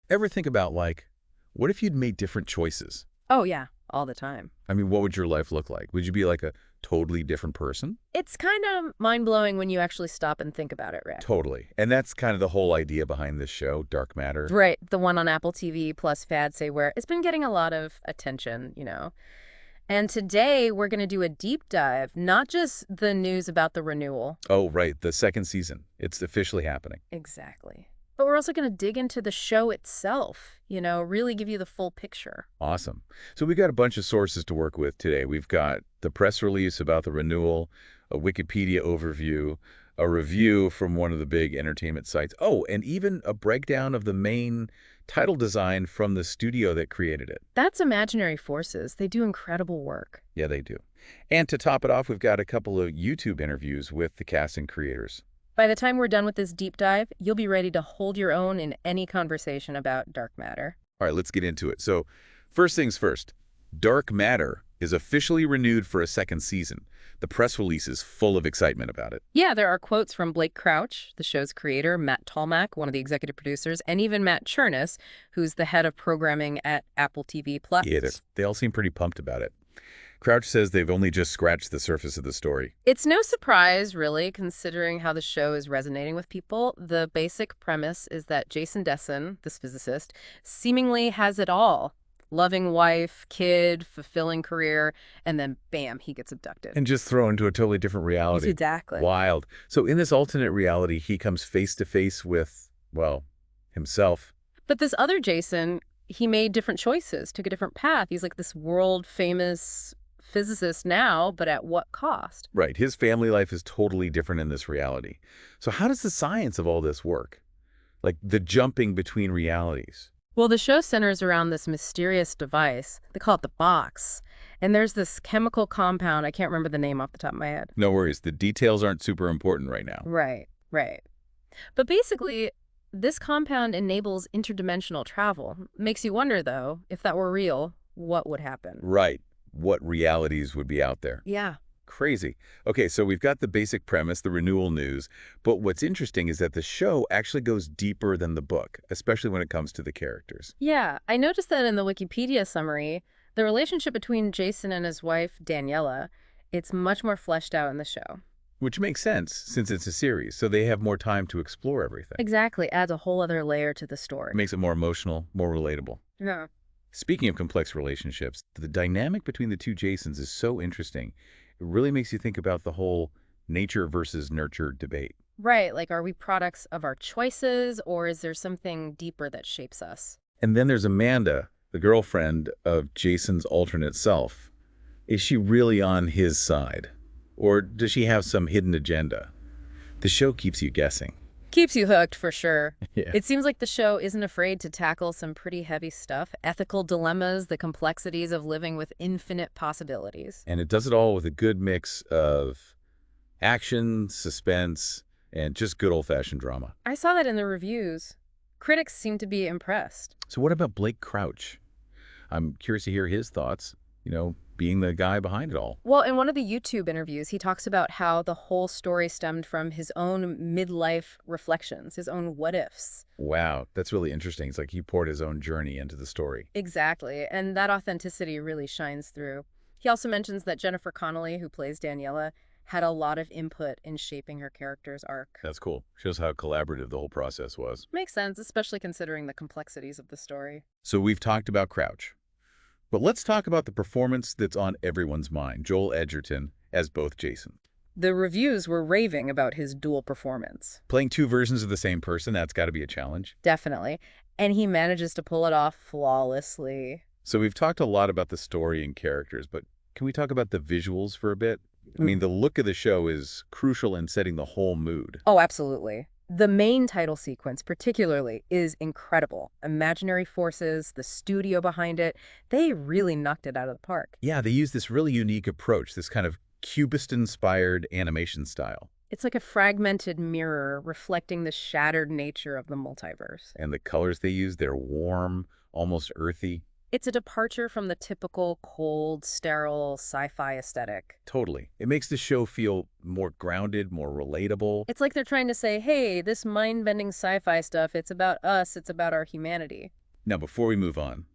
Ever think about, like, what if you'd made different choices? Oh, yeah, all the time. I mean, what would your life look like? Would you be like a totally different person? It's kind of mind-blowing when you actually stop and think about it, Rick. Totally. And that's kind of the whole idea behind this show, Dark Matter. Right, the one on Apple TV plus Fad Say Where. It's been getting a lot of attention. And today we're going to do a deep dive, not just the news about the renewal. Oh, right, the second season. It's officially happening. Exactly. But we're also going to dig into the show itself, really give you the full picture. Awesome. So we got a bunch of sources to work with today. We've got the press release about the renewal, a Wikipedia overview, a review from one of the big entertainment sites. Oh, and even a breakdown of the main title design from the studio that created it. That's Imaginary Forces. They do incredible work. Yeah, they do. And to top it off, we've got a couple of YouTube interviews with the cast and creators. By the time we're done with this deep dive, you'll be ready to hold your own in any conversation about dark matter. All right, let's get into it. So first things first, Dark Matter is officially renewed for a second season. The press release is full of excitement about it. Yeah, there are quotes from Blake Crouch, the show's creator, Matt Tolmach, one of the executive producers, and even Matt Chernis, who's the head of programming at Apple TV+. Yeah, they all seem pretty pumped about it. Crouch says they've only just scratched the surface of the story. It's no surprise, really, considering how the show is resonating with people. The basic premise is that Jason Dessen, this physicist, seemingly has it all. Loving wife, kid, fulfilling career, and then bam, he gets abducted. And just thrown into a totally different reality. Exactly. Wild. So in this alternate reality, he comes face to face with, well, himself. But this other Jason, he made different choices, took a different path. He's like this world-famous physicist now, but at what cost? Right. His family life is totally different in this reality. So how does the science of all this work? Like the jumping between realities? Well, the show centers around this mysterious device. They call it the box. And there's this chemical compound. I can't remember the name off the top of my head. No worries. The details aren't super important right now. Right. But basically, this compound enables interdimensional travel. Makes you wonder, though, if that were real, what would happen? Right. What realities would be out there? Yeah. Crazy. Okay, so we've got the basic premise, the renewal news, but what's interesting is that the show actually goes deeper than the book, especially when it comes to the characters. Yeah, I noticed that in the Wikipedia summary, the relationship between Jason and his wife, Daniela, it's much more fleshed out in the show. Which makes sense, since it's a series, so they have more time to explore everything. Exactly, adds a whole other layer to the story. Makes it more emotional, more relatable. Yeah. Speaking of complex relationships, the dynamic between the two Jasons is so interesting. It really makes you think about the whole nature versus nurture debate. Right, like are we products of our choices, or is there something deeper that shapes us? And then there's Amanda, the girlfriend of Jason's alternate self. Is she really on his side? Or does she have some hidden agenda? The show keeps you guessing. Keeps you hooked, for sure. Yeah. It seems like the show isn't afraid to tackle some pretty heavy stuff, ethical dilemmas, the complexities of living with infinite possibilities. And it does it all with a good mix of action, suspense, and just good old-fashioned drama. I saw that in the reviews. Critics seem to be impressed. So what about Blake Crouch? I'm curious to hear his thoughts, being the guy behind it all. Well, in one of the YouTube interviews, he talks about how the whole story stemmed from his own midlife reflections, his own what-ifs. Wow, that's really interesting. It's like he poured his own journey into the story. Exactly, and that authenticity really shines through. He also mentions that Jennifer Connelly, who plays Daniela, had a lot of input in shaping her character's arc. That's cool. Shows how collaborative the whole process was. Makes sense, especially considering the complexities of the story. So we've talked about Crouch. But let's talk about the performance that's on everyone's mind, Joel Edgerton as both Jason. The reviews were raving about his dual performance. Playing two versions of the same person, that's got to be a challenge. Definitely. And he manages to pull it off flawlessly. So we've talked a lot about the story and characters, but can we talk about the visuals for a bit? I mean, the look of the show is crucial in setting the whole mood. Oh, absolutely. The main title sequence, particularly, is incredible. Imaginary Forces, the studio behind it, they really knocked it out of the park. Yeah, they use this really unique approach, this kind of Cubist-inspired animation style. It's like a fragmented mirror reflecting the shattered nature of the multiverse. And the colors they use, they're warm, almost earthy. It's a departure from the typical cold, sterile sci-fi aesthetic. Totally. It makes the show feel more grounded, more relatable. It's like they're trying to say, hey, this mind-bending sci-fi stuff, it's about us, it's about our humanity. Now, before we move on,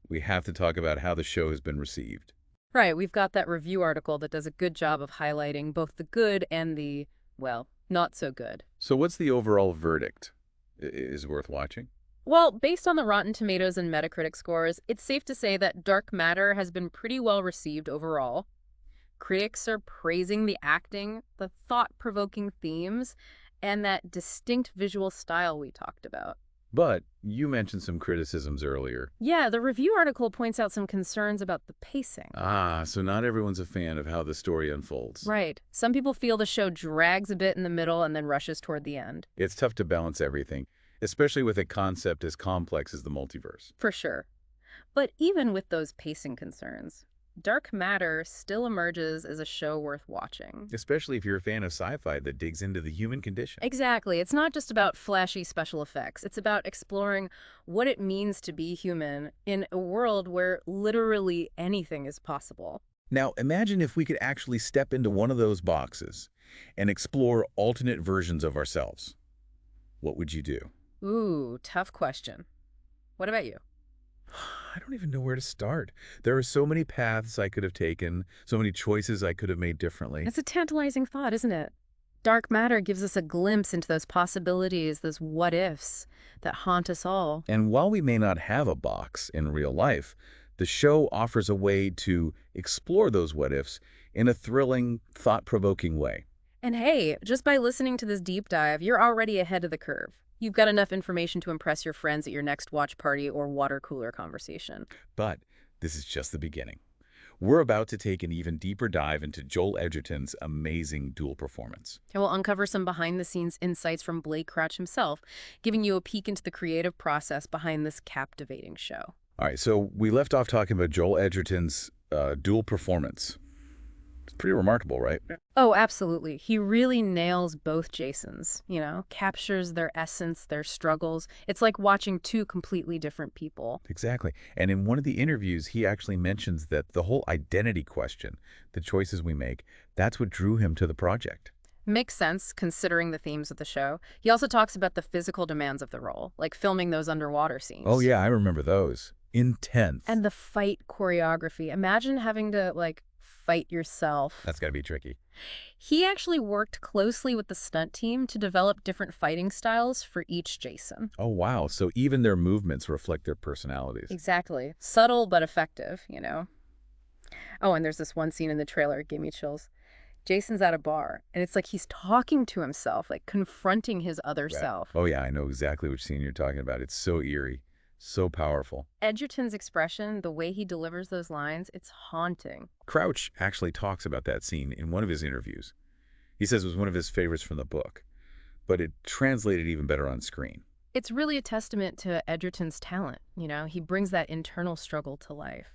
we have to talk about how the show has been received. Right, we've got that review article that does a good job of highlighting both the good and the, well, not so good. So what's the overall verdict? Is it worth watching? Well, based on the Rotten Tomatoes and Metacritic scores, it's safe to say that Dark Matter has been pretty well received overall. Critics are praising the acting, the thought-provoking themes, and that distinct visual style we talked about. But you mentioned some criticisms earlier. Yeah, the review article points out some concerns about the pacing. Ah, so not everyone's a fan of how the story unfolds. Right. Some people feel the show drags a bit in the middle and then rushes toward the end. It's tough to balance everything, especially with a concept as complex as the multiverse. For sure. But even with those pacing concerns, Dark Matter still emerges as a show worth watching. Especially if you're a fan of sci-fi that digs into the human condition. Exactly. It's not just about flashy special effects. It's about exploring what it means to be human in a world where literally anything is possible. Now, imagine if we could actually step into one of those boxes and explore alternate versions of ourselves. What would you do? Ooh, tough question. What about you? I don't even know where to start. There are so many paths I could have taken, so many choices I could have made differently. It's a tantalizing thought, isn't it? Dark Matter gives us a glimpse into those possibilities, those what-ifs that haunt us all. And while we may not have a box in real life, the show offers a way to explore those what-ifs in a thrilling, thought-provoking way. And hey, just by listening to this deep dive, you're already ahead of the curve. You've got enough information to impress your friends at your next watch party or water cooler conversation. But this is just the beginning. We're about to take an even deeper dive into Joel Edgerton's amazing dual performance. And we'll uncover some behind-the-scenes insights from Blake Crouch himself, giving you a peek into the creative process behind this captivating show. All right, so we left off talking about Joel Edgerton's dual performance. It's pretty remarkable, right? Oh, absolutely. He really nails both Jasons, captures their essence, their struggles. It's like watching two completely different people. Exactly. And in one of the interviews, he actually mentions that the whole identity question, the choices we make, that's what drew him to the project. Makes sense, considering the themes of the show. He also talks about the physical demands of the role, like filming those underwater scenes. Oh, yeah, I remember those. Intense. And the fight choreography. Imagine having to, fight yourself. That's got to be tricky. He actually worked closely with the stunt team to develop different fighting styles for each Jason. Oh, wow. So even their movements reflect their personalities. Exactly. Subtle but effective. Oh, and there's this one scene in the trailer, it gave me chills. Jason's at a bar, and it's like he's talking to himself, like confronting his other self. Oh, yeah, I know exactly which scene you're talking about. It's so eerie, so powerful. Edgerton's expression, the way he delivers those lines, it's haunting. Crouch actually talks about that scene in one of his interviews. He says it was one of his favorites from the book, but it translated even better on screen. It's really a testament to Edgerton's talent. He brings that internal struggle to life.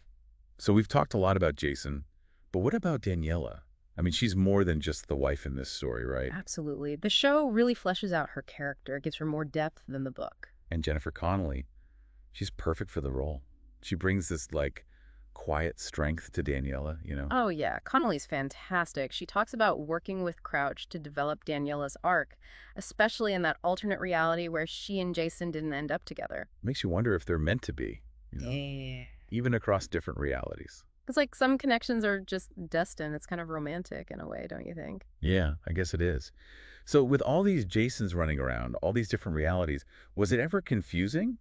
So we've talked a lot about Jason, but what about Daniela? I mean, she's more than just the wife in this story, right? Absolutely. The show really fleshes out her character, gives her more depth than the book. And Jennifer Connelly, she's perfect for the role. She brings this, quiet strength to Daniela. Oh, yeah. Connelly's fantastic. She talks about working with Crouch to develop Daniela's arc, especially in that alternate reality where she and Jason didn't end up together. Makes you wonder if they're meant to be, Yeah. even across different realities. It's like some connections are just destined. It's kind of romantic in a way, don't you think? Yeah, I guess it is. So with all these Jasons running around, all these different realities, was it ever confusing?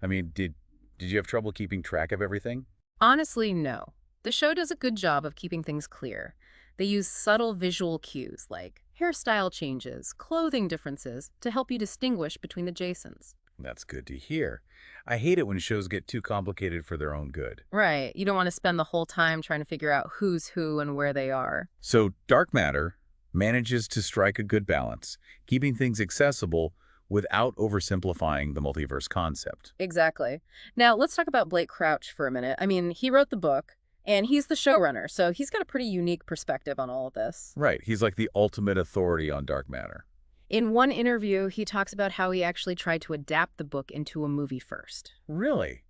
I mean, did you have trouble keeping track of everything? Honestly, no. The show does a good job of keeping things clear. They use subtle visual cues like hairstyle changes, clothing differences to help you distinguish between the Jasons. That's good to hear. I hate it when shows get too complicated for their own good. Right. You don't want to spend the whole time trying to figure out who's who and where they are. So Dark Matter manages to strike a good balance, keeping things accessible without oversimplifying the multiverse concept. Exactly. Now, let's talk about Blake Crouch for a minute. I mean, he wrote the book, and he's the showrunner, so he's got a pretty unique perspective on all of this. Right. He's like the ultimate authority on Dark Matter. In one interview, he talks about how he actually tried to adapt the book into a movie first. Really?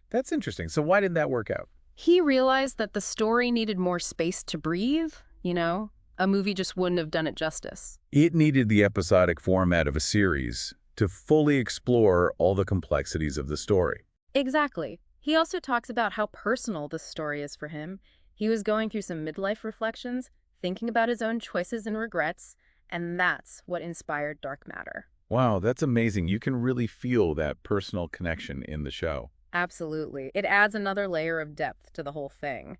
That's interesting. So why didn't that work out? He realized that the story needed more space to breathe, you know? A movie just wouldn't have done it justice. It needed the episodic format of a series to fully explore all the complexities of the story. Exactly. He also talks about how personal this story is for him. He was going through some midlife reflections, thinking about his own choices and regrets, and that's what inspired Dark Matter. Wow, that's amazing. You can really feel that personal connection in the show. Absolutely. It adds another layer of depth to the whole thing.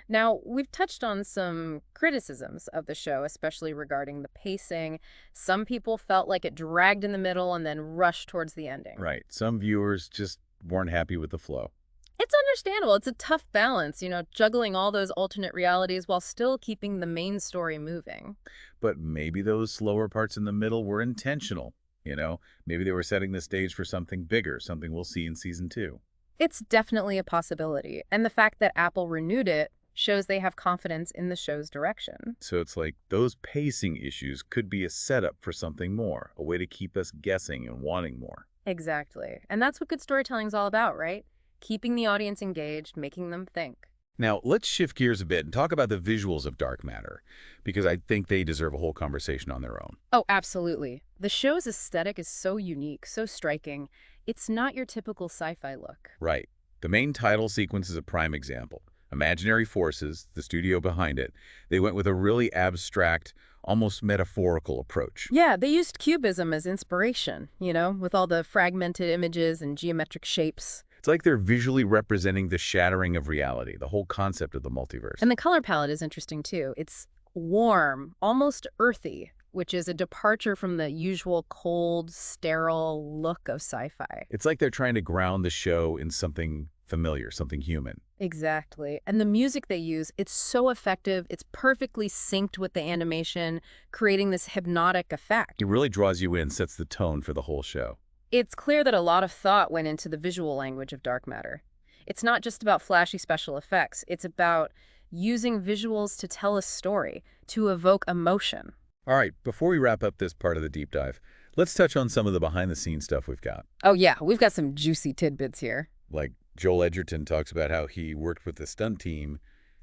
Now, we've touched on some criticisms of the show, especially regarding the pacing. Some people felt like it dragged in the middle and then rushed towards the ending. Right. Some viewers just weren't happy with the flow. It's understandable. It's a tough balance, juggling all those alternate realities while still keeping the main story moving. But maybe those slower parts in the middle were intentional. Maybe they were setting the stage for something bigger, something we'll see in season 2. It's definitely a possibility, and the fact that Apple renewed it shows they have confidence in the show's direction. So it's like those pacing issues could be a setup for something more, a way to keep us guessing and wanting more. Exactly. And that's what good storytelling's all about, right? Keeping the audience engaged, making them think. Now, let's shift gears a bit and talk about the visuals of Dark Matter, because I think they deserve a whole conversation on their own. Oh, absolutely. The show's aesthetic is so unique, so striking. It's not your typical sci-fi look. Right. The main title sequence is a prime example. Imaginary Forces, the studio behind it, they went with a really abstract, almost metaphorical approach. Yeah, they used cubism as inspiration, with all the fragmented images and geometric shapes. It's like they're visually representing the shattering of reality, the whole concept of the multiverse. And the color palette is interesting, too. It's warm, almost earthy, which is a departure from the usual cold, sterile look of sci-fi. It's like they're trying to ground the show in something familiar, something human. Exactly. And the music they use, it's so effective. It's perfectly synced with the animation, creating this hypnotic effect. It really draws you in, sets the tone for the whole show. It's clear that a lot of thought went into the visual language of Dark Matter. It's not just about flashy special effects. It's about using visuals to tell a story, to evoke emotion. All right, before we wrap up this part of the deep dive, let's touch on some of the behind-the-scenes stuff we've got. Oh yeah, we've got some juicy tidbits here. Like Joel Edgerton talks about how he worked with the stunt team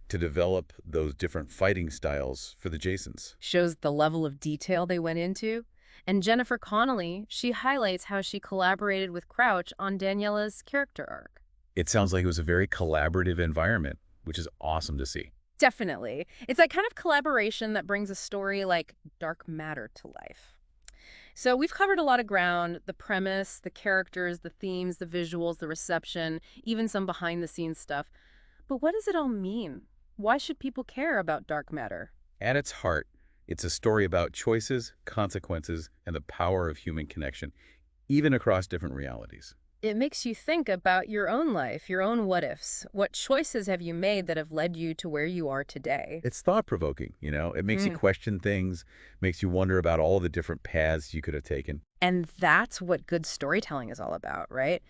to develop those different fighting styles for the Jasons. Shows the level of detail they went into. And Jennifer Connelly, she highlights how she collaborated with Crouch on Daniela's character arc. It sounds like it was a very collaborative environment, which is awesome to see. Definitely. It's that kind of collaboration that brings a story like Dark Matter to life. So we've covered a lot of ground: the premise, the characters, the themes, the visuals, the reception, even some behind-the-scenes stuff. But what does it all mean? Why should people care about Dark Matter? At its heart, it's a story about choices, consequences, and the power of human connection, even across different realities. It makes you think about your own life, your own what-ifs. What choices have you made that have led you to where you are today? It's thought-provoking, It makes you question things, makes you wonder about all the different paths you could have taken. And that's what good storytelling is all about, right?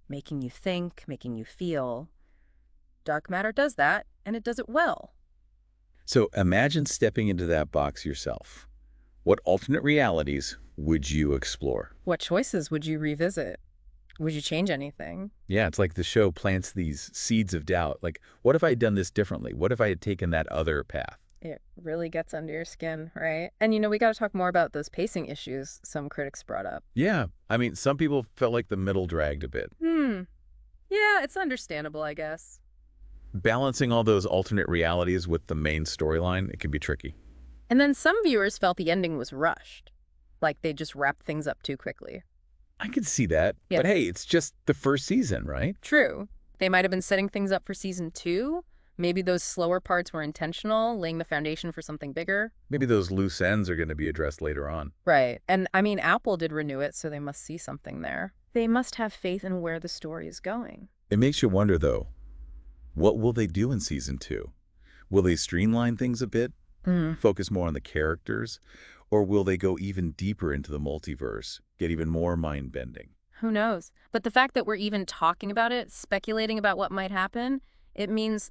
Making you think, making you feel. Dark Matter does that, and it does it well. So imagine stepping into that box yourself. What alternate realities would you explore? What choices would you revisit? Would you change anything? Yeah, it's like the show plants these seeds of doubt. Like, what if I had done this differently? What if I had taken that other path? It really gets under your skin, right? And we got to talk more about those pacing issues some critics brought up. Yeah, I mean, some people felt like the middle dragged a bit. Yeah, it's understandable, I guess. Balancing all those alternate realities with the main storyline, it can be tricky. And then some viewers felt the ending was rushed. Like they just wrapped things up too quickly. I could see that. Yeah. But hey, it's just the first season, right? True. They might have been setting things up for season 2. Maybe those slower parts were intentional, laying the foundation for something bigger. Maybe those loose ends are going to be addressed later on. Right. And I mean, Apple did renew it, so they must see something there. They must have faith in where the story is going. It makes you wonder, though, what will they do in season 2? Will they streamline things a bit? Focus more on the characters? Or will they go even deeper into the multiverse, get even more mind-bending? Who knows? But the fact that we're even talking about it, speculating about what might happen, it means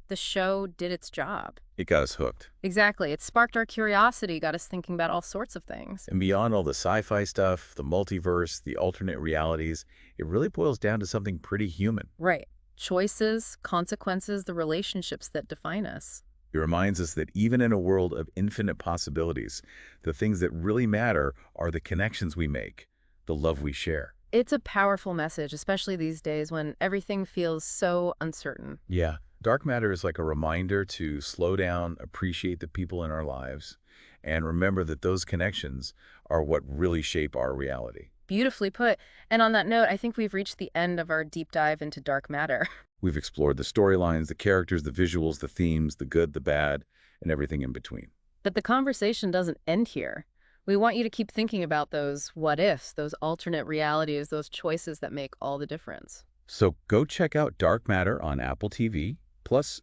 the show did its job. It got us hooked. Exactly. It sparked our curiosity, got us thinking about all sorts of things. And beyond all the sci-fi stuff, the multiverse, the alternate realities, it really boils down to something pretty human. Right. Choices, consequences, the relationships that define us. It reminds us that even in a world of infinite possibilities, the things that really matter are the connections we make, the love we share. It's a powerful message, especially these days when everything feels so uncertain. Yeah. Dark matter is like a reminder to slow down, appreciate the people in our lives, and remember that those connections are what really shape our reality. Beautifully put. And on that note, I think we've reached the end of our deep dive into dark matter. We've explored the storylines, the characters, the visuals, the themes, the good, the bad, and everything in between. But the conversation doesn't end here. We want you to keep thinking about those what ifs, those alternate realities, those choices that make all the difference. So go check out Dark Matter on Apple TV, plus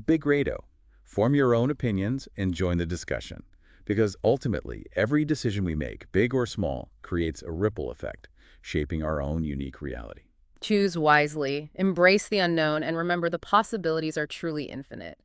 Big Rado. Form your own opinions and join the discussion. Because ultimately, every decision we make, big or small, creates a ripple effect, shaping our own unique reality. Choose wisely, embrace the unknown, and remember the possibilities are truly infinite.